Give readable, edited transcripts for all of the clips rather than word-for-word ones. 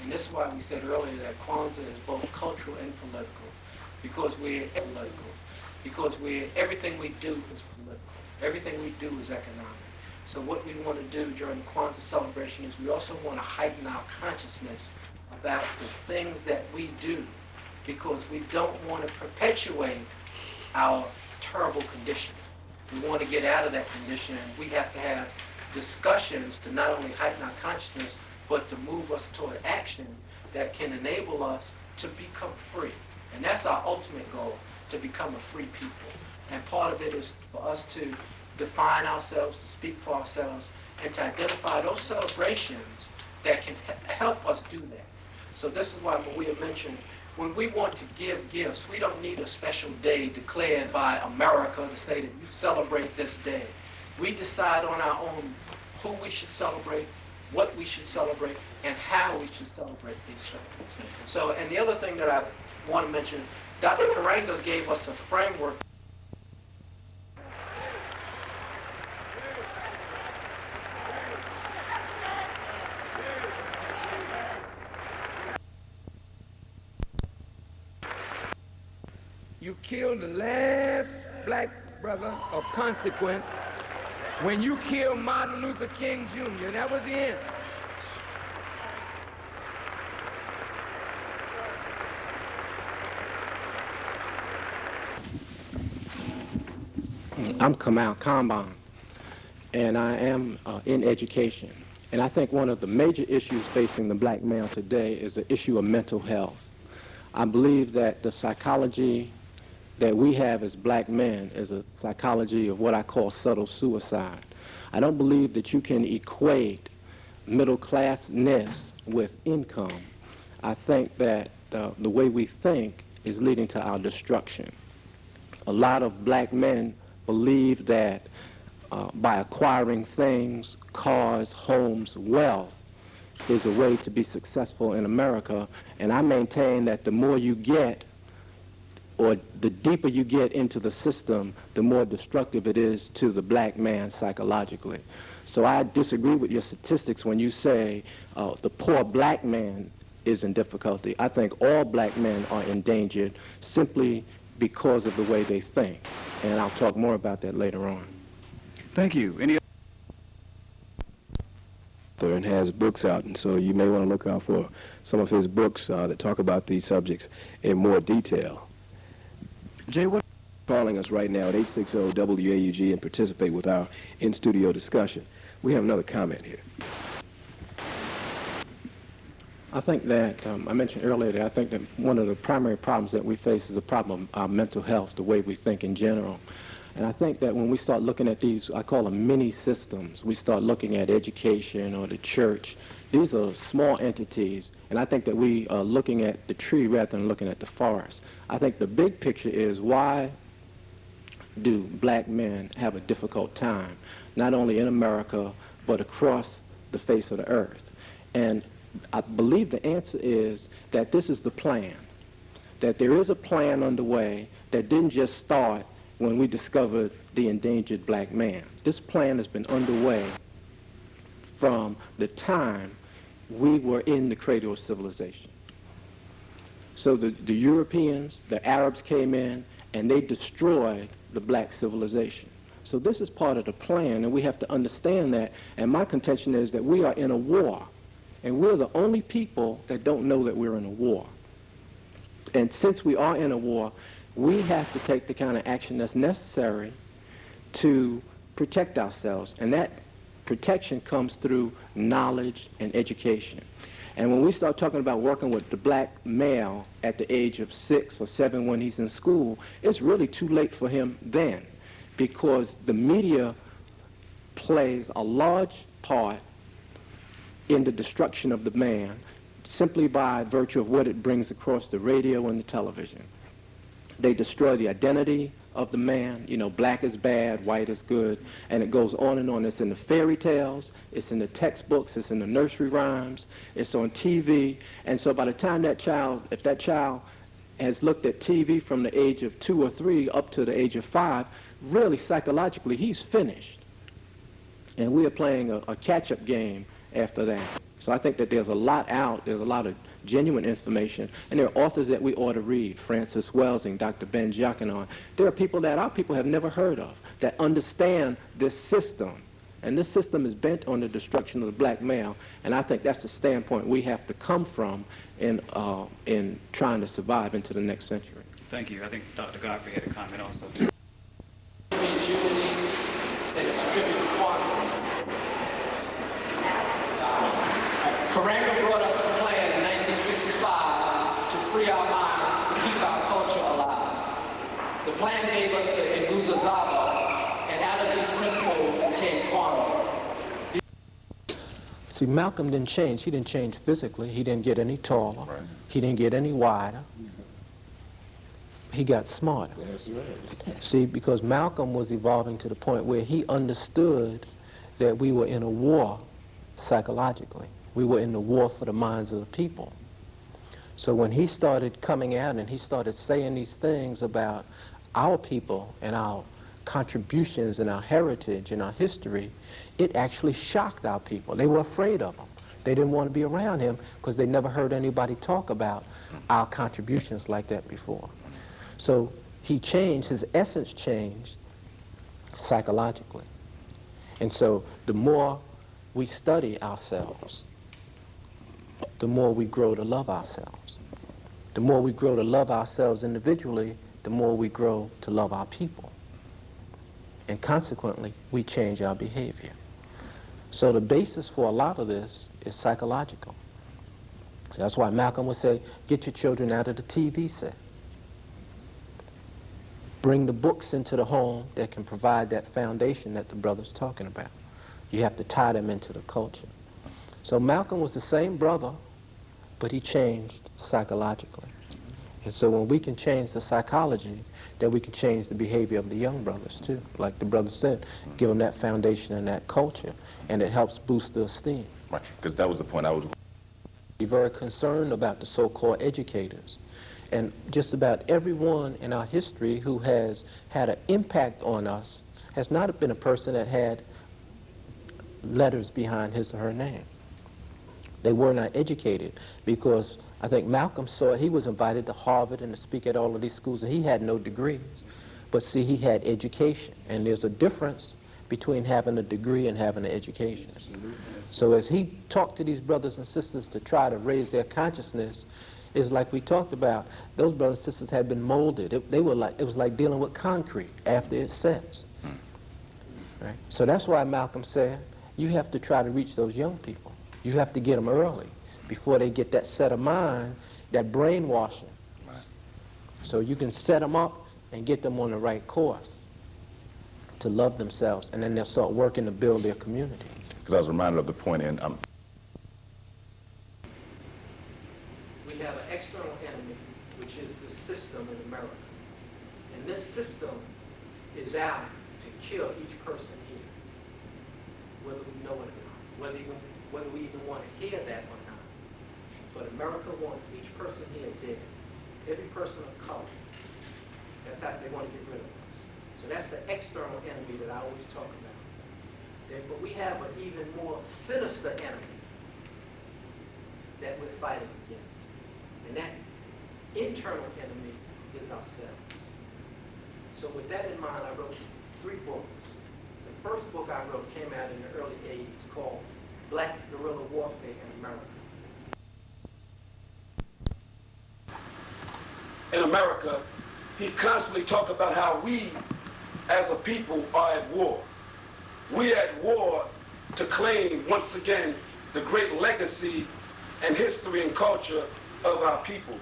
And this is why we said earlier that Kwanzaa is both cultural and political, because we're political, because everything we do is political. Everything we do is economic. So what we want to do during the Kwanzaa celebration is we also want to heighten our consciousness about the things that we do, because we don't want to perpetuate our terrible condition. We want to get out of that condition, and we have to have discussions to not only heighten our consciousness, but to move us toward action that can enable us to become free. And that's our ultimate goal, to become a free people. And part of it is for us to define ourselves, to speak for ourselves, and to identify those celebrations that can help us do that. So this is why we have mentioned, when we want to give gifts, we don't need a special day declared by America to say that you celebrate this day. We decide on our own who we should celebrate, what we should celebrate, and how we should celebrate these things. So, and the other thing that I want to mention, Dr. Karanga gave us a framework. You killed the last black brother of consequence when you killed Martin Luther King Jr. That was the end. I'm Kamau Kambon, and I am in education. And I think one of the major issues facing the black male today is the issue of mental health. I believe that the psychology that we have as black men is a psychology of what I call subtle suicide. I don't believe that you can equate middle-classness with income. I think that the way we think is leading to our destruction. A lot of black men believe that by acquiring things, cars, homes, wealth, is a way to be successful in America. And I maintain that the more you get, or the deeper you get into the system, the more destructive it is to the black man psychologically. So I disagree with your statistics when you say the poor black man is in difficulty. I think all black men are endangered simply because of the way they think. And I'll talk more about that later on. Thank you. Any other? And has books out, and so you may want to look out for some of his books that talk about these subjects in more detail. Jay, what calling us right now at 860-WAUG and participate with our in-studio discussion. We have another comment here. I think that, I mentioned earlier that I think that one of the primary problems that we face is a problem of our mental health, the way we think in general. And I think that when we start looking at these, I call them mini systems, we start looking at education or the church, these are small entities, and I think that we are looking at the tree rather than looking at the forest. I think the big picture is, why do black men have a difficult time, not only in America, but across the face of the earth? And I believe the answer is that this is the plan, that there is a plan underway that didn't just start when we discovered the endangered black man. This plan has been underway from the time we were in the cradle of civilization. So the Europeans, the Arabs came in, and they destroyed the black civilization. So this is part of the plan, and we have to understand that. And my contention is that we are in a war, and we're the only people that don't know that we're in a war. And since we are in a war, we have to take the kind of action that's necessary to protect ourselves. And that protection comes through knowledge and education. And when we start talking about working with the black male at the age of 6 or 7 when he's in school, it's really too late for him then, because the media plays a large part in the destruction of the man simply by virtue of what it brings across the radio and the television. They destroy the identity of the man. You know, black is bad, white is good, and it goes on and on. It's in the fairy tales, it's in the textbooks, it's in the nursery rhymes, it's on TV. And so by the time that child, if that child has looked at TV from the age of 2 or 3 up to the age of 5, really psychologically he's finished. And we are playing a catch-up game after that. So I think that there's a lot out, there's a lot of genuine information, and there are authors that we ought to read, Francis Welsing, Dr. Ben Jacquinon. There are people that our people have never heard of that understand this system, and this system is bent on the destruction of the black male, and I think that's the standpoint we have to come from in trying to survive into the next century. Thank you. I think Dr. Godfrey had a comment also. Means unity, and it's a tribute to quantum. Karanga brought us a plan in 1965 to free our minds, to keep our culture alive. The plan gave us the Nguzazawa, and out of these principles came quantum. See, Malcolm didn't change. He didn't change physically. He didn't get any taller. Right. He didn't get any wider. He got smarter. That's right. See, because Malcolm was evolving to the point where he understood that we were in a war psychologically. We were in the war for the minds of the people. So when he started coming out and he started saying these things about our people and our contributions and our heritage and our history, it actually shocked our people. They were afraid of him. They didn't want to be around him because they never heard anybody talk about our contributions like that before. So he changed, his essence changed psychologically. And so the more we study ourselves, the more we grow to love ourselves. The more we grow to love ourselves individually, the more we grow to love our people. And consequently, we change our behavior. So the basis for a lot of this is psychological. That's why Malcolm would say, get your children out of the TV set. Bring the books into the home that can provide that foundation that the brother's talking about. You have to tie them into the culture. So Malcolm was the same brother, but he changed psychologically. And so when we can change the psychology, then we can change the behavior of the young brothers too. Like the brother said, give them that foundation and that culture, and it helps boost the esteem. Right, because that was the point I was... Be very concerned about the so-called educators. And just about everyone in our history who has had an impact on us has not been a person that had letters behind his or her name. They were not educated because I think Malcolm saw it. He was invited to Harvard and to speak at all of these schools, and he had no degrees. But see, he had education, and there's a difference between having a degree and having an education. So as he talked to these brothers and sisters to try to raise their consciousness, it's like we talked about, those brothers and sisters had been molded. It was like dealing with concrete after it sets. Right? So that's why Malcolm said, you have to try to reach those young people. You have to get them early before they get that set of mind, that brainwashing. Right. So you can set them up and get them on the right course to love themselves, and then they'll start working to build their communities. Because I was reminded of the point in... We have an external enemy, which is the system in America. And this system is out to kill each person here, whether we know it or not, whether we even want to hear that or not. But America wants each person here dead. Every person of color. That's how they want to get rid of us. So that's the external enemy that I always talk about. But we have an even more sinister enemy that we're fighting against. And that internal enemy is ourselves. So with that in mind, I wrote 3 books. The first book I wrote came out in the early 80s called Black Guerrilla Warfare in America. In America, he constantly talked about how we, as a people, are at war. We are at war to claim, once again, the great legacy and history and culture of our people.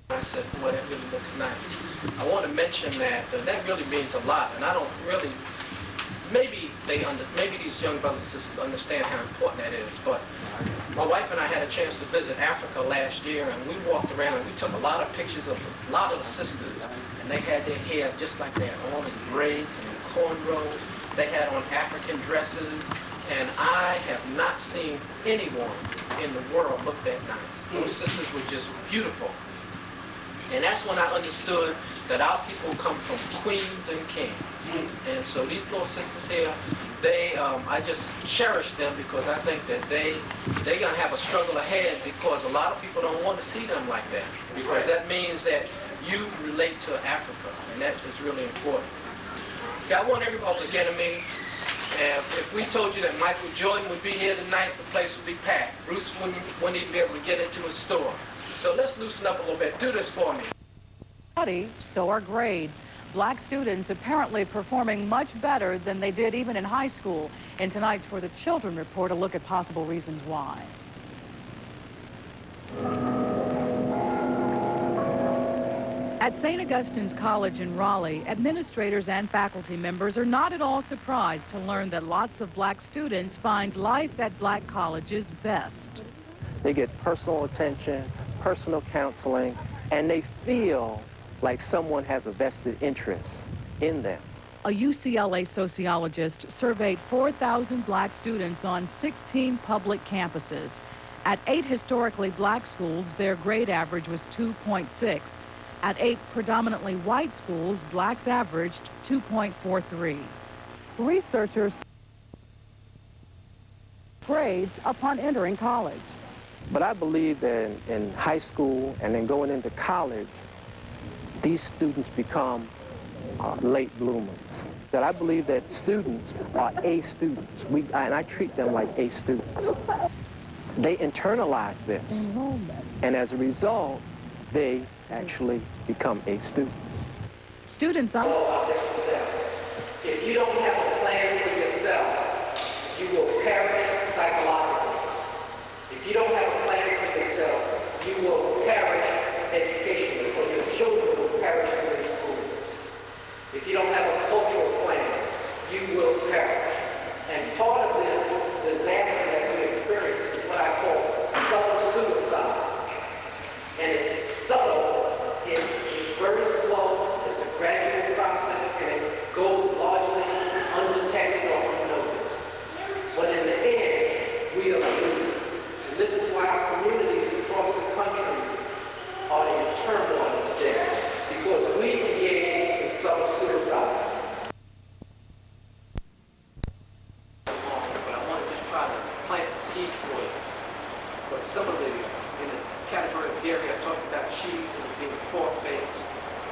I said, boy, that really looks nice. I want to mention that that really means a lot, and I don't really, maybe these young brothers and sisters understand how important that is, but my wife and I had a chance to visit Africa last year, and we walked around and we took a lot of pictures of a lot of the sisters, and they had their hair just like that, all in braids and cornrows. They had on African dresses, and I have not seen anyone in the world look that nice. Those sisters were just beautiful. And that's when I understood that our people come from queens and kings. And so these little sisters here, I just cherish them because I think that they're going to have a struggle ahead because a lot of people don't want to see them like that. Because that means that you relate to Africa, and that is really important. Okay, I want everybody to get a meeting. If we told you that Michael Jordan would be here tonight, the place would be packed. Bruce wouldn't even be able to get into his store. So let's loosen up a little bit. Do this for me. So are grades. Black students apparently performing much better than they did even in high school. In tonight's For the Children report, a look at possible reasons why. At St. Augustine's College in Raleigh, administrators and faculty members are not at all surprised to learn that lots of black students find life at black colleges best. They get personal attention, personal counseling, and they feel like someone has a vested interest in them. A UCLA sociologist surveyed 4,000 black students on 16 public campuses. At 8 historically black schools, their grade average was 2.6. At 8 predominantly white schools, blacks averaged 2.43. Researchers grades upon entering college. But I believe that in high school and then going into college, these students become late bloomers. That I believe that students are A students, and I treat them like A students. They internalize this, and as a result, they actually become A students. Students are... If you don't have a plan for yourself, you will perish psychologically. If you don't have a plan for yourself, you will perish educationally, or your children will perish in school. If you don't have a cultural plan, you will perish. And part of this disaster that we experience is what I call subtle suicide. And it's subtle, it's very slow, it's a gradual process, and it goes largely undetected or unnoticed. But in the end, we are losers. And this is why our communities across the country are in turmoil today, because we engage in subtle suicide. But I want to just try to plant the seed for you. But some of the, in the category of dairy, I talked about cheese and being pork based.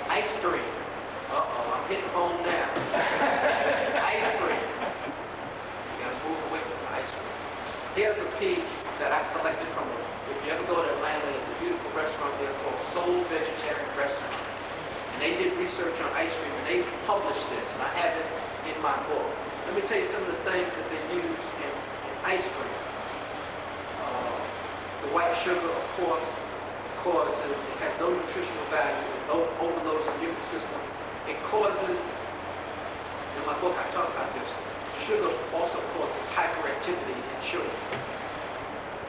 Ice cream. Uh-oh, I'm hitting home now. Ice cream. You gotta move away from the ice cream. Here's a piece that I collected from, if you ever go to Atlanta, there's a beautiful restaurant there called Soul Vegetarian Restaurant. And they did research on ice cream, and they published this, and I have it in my book. Let me tell you some of the things that they use in ice cream. The white sugar, of course, it has no nutritional value, it overloads the immune system. It causes, in my book I talk about this, sugar also causes hyperactivity in children.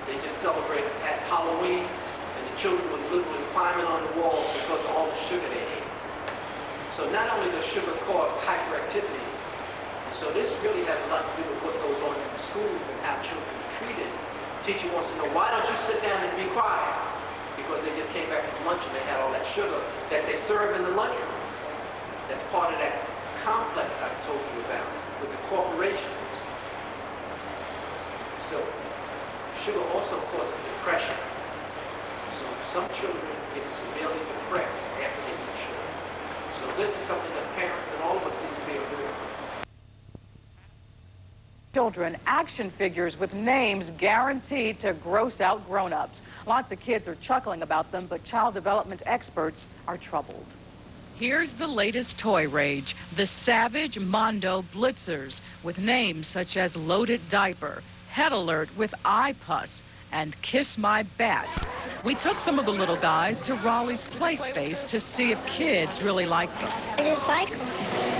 They just celebrated at Halloween, and the children were literally climbing on the walls because of all the sugar they ate. So not only does sugar cause hyperactivity, and so this really has a lot to do with what goes on in the schools and how children are treated. The teacher wants to know, why don't you sit down and be quiet? Because they just came back from lunch and they had all that sugar that they serve in the lunchroom. That's part of that complex I told you about with the corporations. So sugar also causes depression. So some children get severely depressed after they eat sugar. So this is something that parents and all of us need to be aware of. Children action figures with names guaranteed to gross out grown-ups. Lots of kids are chuckling about them, but child development experts are troubled. Here's the latest toy rage, the Savage Mondo Blitzers, with names such as Loaded Diaper, Head Alert with Eye Pus, and Kiss My Bat. We took some of the little guys to Raleigh's Play Space to see if kids really like them. I just like them.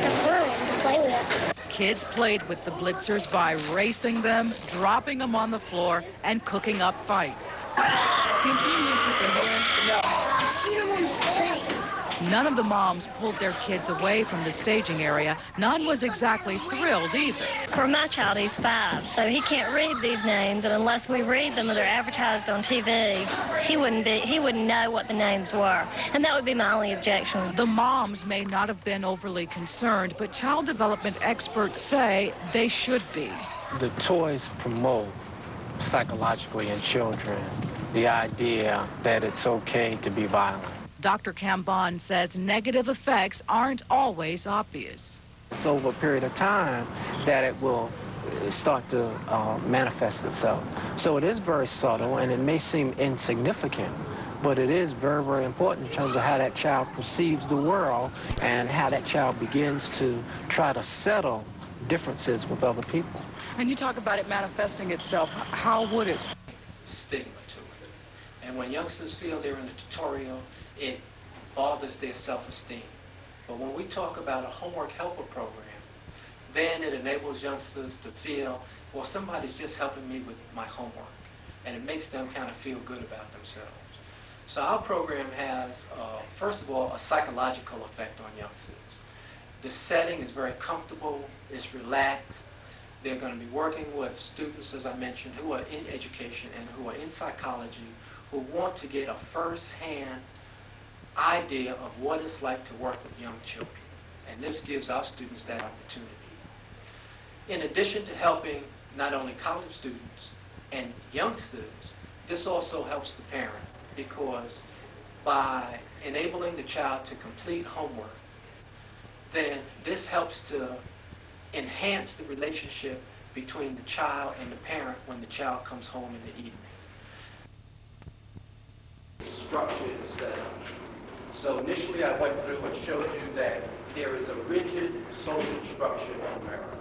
They're fun to play with. Kids played with the Blitzers by racing them, dropping them on the floor, and cooking up fights. Shoot them on the face. None of the moms pulled their kids away from the staging area. None was exactly thrilled either. For my child, he's 5, so he can't read these names, and unless we read them or they're advertised on TV, he wouldn't know what the names were, and that would be my only objection. The moms may not have been overly concerned, but child development experts say they should be. The toys promote psychologically in children the idea that it's okay to be violent. Dr. Kambon says negative effects aren't always obvious. It's over a period of time that it will start to manifest itself. So it is very subtle, and it may seem insignificant, but it is very, very important in terms of how that child perceives the world and how that child begins to try to settle differences with other people. And you talk about it manifesting itself. How would it? Stigma to it. And when youngsters feel they're in a tutorial, it bothers their self-esteem. But when we talk about a homework helper program, then it enables youngsters to feel, well, somebody's just helping me with my homework. And it makes them kind of feel good about themselves. So our program has, first of all, a psychological effect on youngsters. The setting is very comfortable, it's relaxed. They're going to be working with students, as I mentioned, who are in education and who are in psychology, who want to get a first-hand idea of what it's like to work with young children. And this gives our students that opportunity. In addition to helping not only college students and youngsters, this also helps the parent, because by enabling the child to complete homework, then this helps to enhance the relationship between the child and the parent when the child comes home in the evening. Structure is set up. So initially I went through and showed you that there is a rigid social structure in America.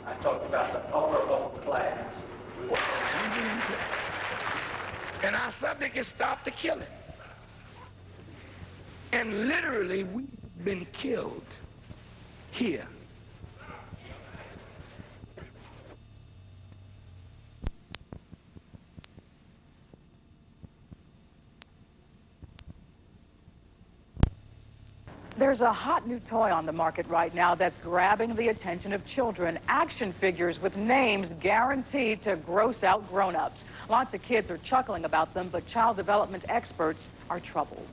I talked about the upper class. And our subject is stop the killing. And literally we've been killed here. There's a hot new toy on the market right now that's grabbing the attention of children. Action figures with names guaranteed to gross out grown-ups. Lots of kids are chuckling about them, but child development experts are troubled.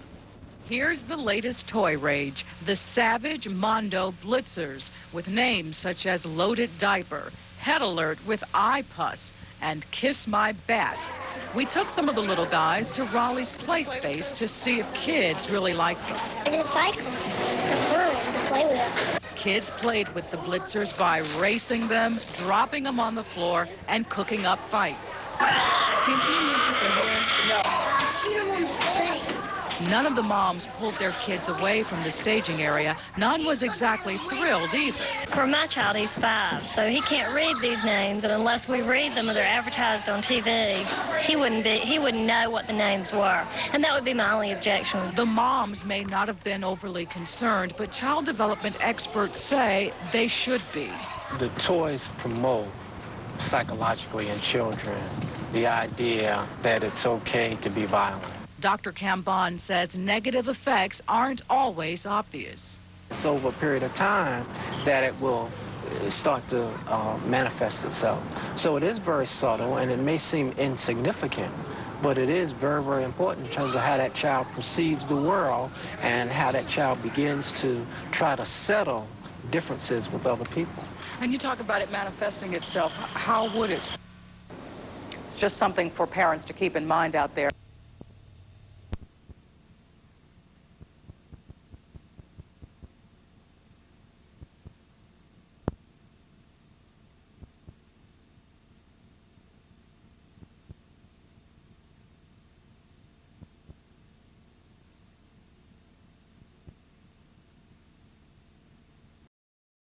Here's the latest toy rage, the Savage Mondo Blitzers, with names such as Loaded Diaper, Head Alert with Eye Pus, and Kiss My Bat. We took some of the little guys to Raleigh's Play Space to see if kids really liked them. It's a cycle. They're fun to play with. Kids played with the Blitzers by racing them, dropping them on the floor, and cooking up fights. Can you move to here? No. Shoot them on the face. None of the moms pulled their kids away from the staging area. None was exactly thrilled either. For my child, he's 5, so he can't read these names, and unless we read them or they're advertised on TV, he wouldn't know what the names were, and that would be my only objection. The moms may not have been overly concerned, but child development experts say they should be. The toys promote psychologically in children the idea that it's okay to be violent. Dr. Kambon says negative effects aren't always obvious. It's over a period of time that it will start to manifest itself. So it is very subtle, and it may seem insignificant, but it is very, very important in terms of how that child perceives the world and how that child begins to try to settle differences with other people. And you talk about it manifesting itself. How would it? It's just something for parents to keep in mind out there.